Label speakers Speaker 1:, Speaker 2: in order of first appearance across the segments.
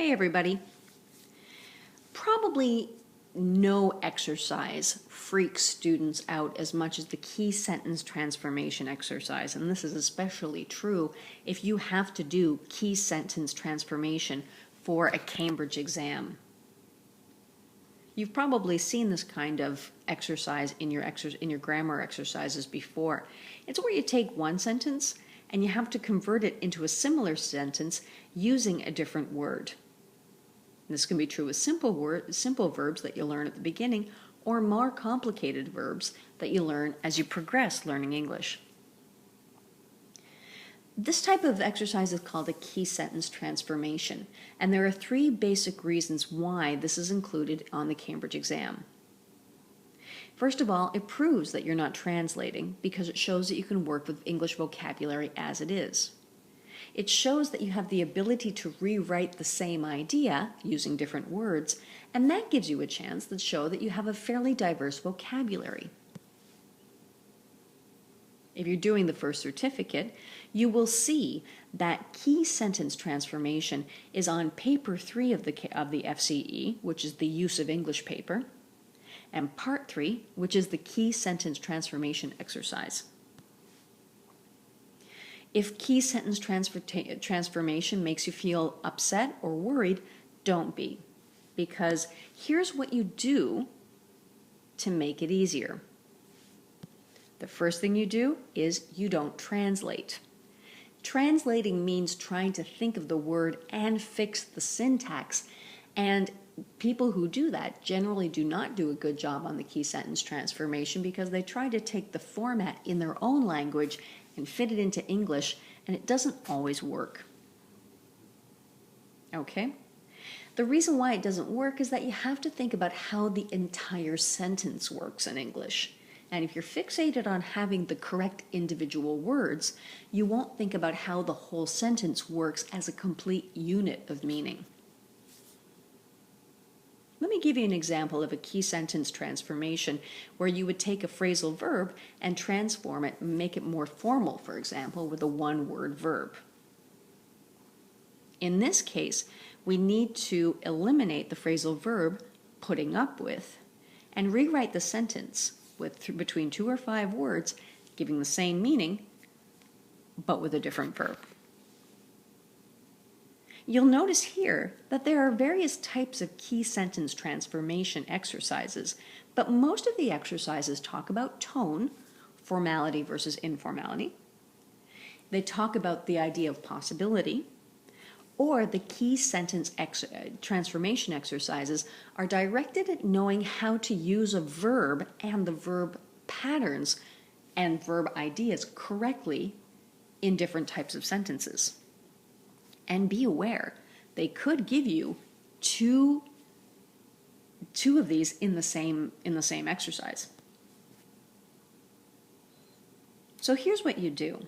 Speaker 1: Hey everybody. Probably no exercise freaks students out as much as the key sentence transformation exercise, and this is especially true if you have to do key sentence transformation for a Cambridge exam. You've probably seen this kind of exercise in your grammar exercises before. It's where you take one sentence and you have to convert it into a similar sentence using a different word. This can be true with simple verbs that you learn at the beginning, or more complicated verbs that you learn as you progress learning English. This type of exercise is called a key sentence transformation, and there are three basic reasons why this is included on the Cambridge exam. First of all, it proves that you're not translating because it shows that you can work with English vocabulary as it is. It shows that you have the ability to rewrite the same idea using different words, and that gives you a chance to show that you have a fairly diverse vocabulary. If you're doing the first certificate, you will see that key sentence transformation is on paper 3 of the FCE, which is the use of English paper, and part 3, which is the key sentence transformation exercise. If key sentence transformation makes you feel upset or worried, don't be, because here's what you do to make it easier. The first thing you do is you don't translate. Translating means trying to think of the word and fix the syntax, and people who do that generally do not do a good job on the key sentence transformation because they try to take the format in their own language and fit it into English, and it doesn't always work. Okay? The reason why it doesn't work is that you have to think about how the entire sentence works in English. And if you're fixated on having the correct individual words, you won't think about how the whole sentence works as a complete unit of meaning. Let me give you an example of a key sentence transformation where you would take a phrasal verb and transform it and make it more formal, for example, with a one-word verb. In this case, we need to eliminate the phrasal verb putting up with and rewrite the sentence with between 2 or 5 words, giving the same meaning, but with a different verb. You'll notice here that there are various types of key sentence transformation exercises, but most of the exercises talk about tone, formality versus informality. They talk about the idea of possibility, or the key sentence transformation exercises are directed at knowing how to use a verb and the verb patterns and verb ideas correctly in different types of sentences. And be aware, they could give you two of these in the same exercise. So here's what you do.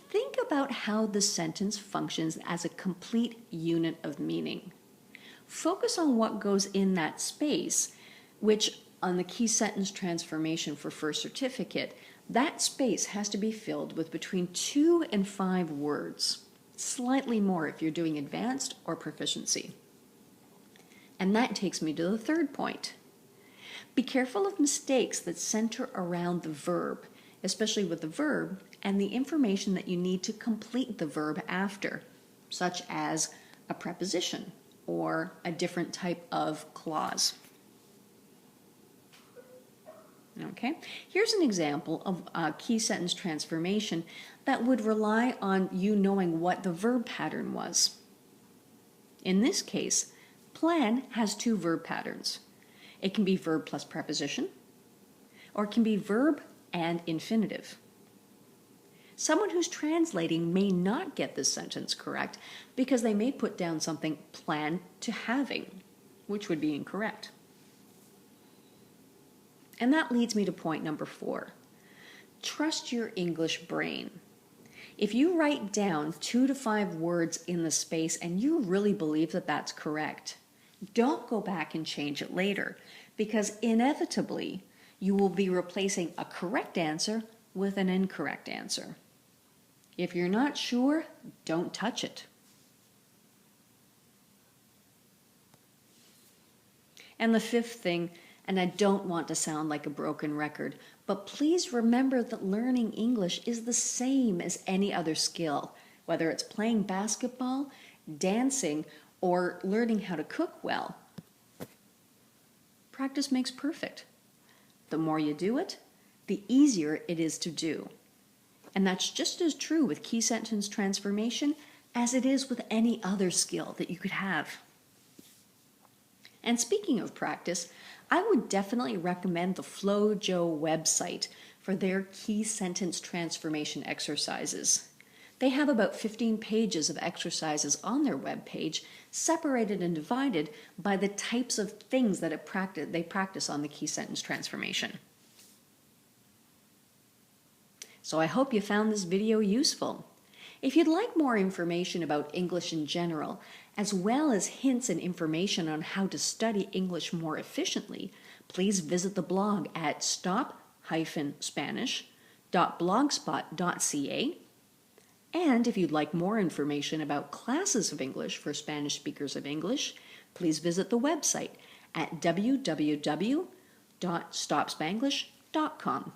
Speaker 1: Think about how the sentence functions as a complete unit of meaning. Focus on what goes in that space, which on the key sentence transformation for first certificate, that space has to be filled with between 2 and 5 words. Slightly more if you're doing advanced or proficiency. And that takes me to the third point. Be careful of mistakes that center around the verb, especially with the verb and the information that you need to complete the verb after, such as a preposition or a different type of clause. Okay, here's an example of a key sentence transformation that would rely on you knowing what the verb pattern was. In this case, plan has 2 verb patterns. It can be verb plus preposition, or it can be verb and infinitive. Someone who's translating may not get this sentence correct because they may put down something plan to having, which would be incorrect. And that leads me to point number 4. Trust your English brain. If you write down 2 to 5 words in the space and you really believe that that's correct, don't go back and change it later, because inevitably you will be replacing a correct answer with an incorrect answer. If you're not sure, don't touch it. And the fifth thing, and I don't want to sound like a broken record, but please remember that learning English is the same as any other skill, whether it's playing basketball, dancing, or learning how to cook well. Practice makes perfect. The more you do it, the easier it is to do. And that's just as true with key sentence transformation as it is with any other skill that you could have. And speaking of practice, I would definitely recommend the FlowJo website for their key sentence transformation exercises. They have about 15 pages of exercises on their webpage, separated and divided by the types of things that they practice on the key sentence transformation. So I hope you found this video useful. If you'd like more information about English in general, as well as hints and information on how to study English more efficiently, please visit the blog at stop-spanish.blogspot.ca. And if you'd like more information about classes of English for Spanish speakers of English, please visit the website at www.stopspanglish.com.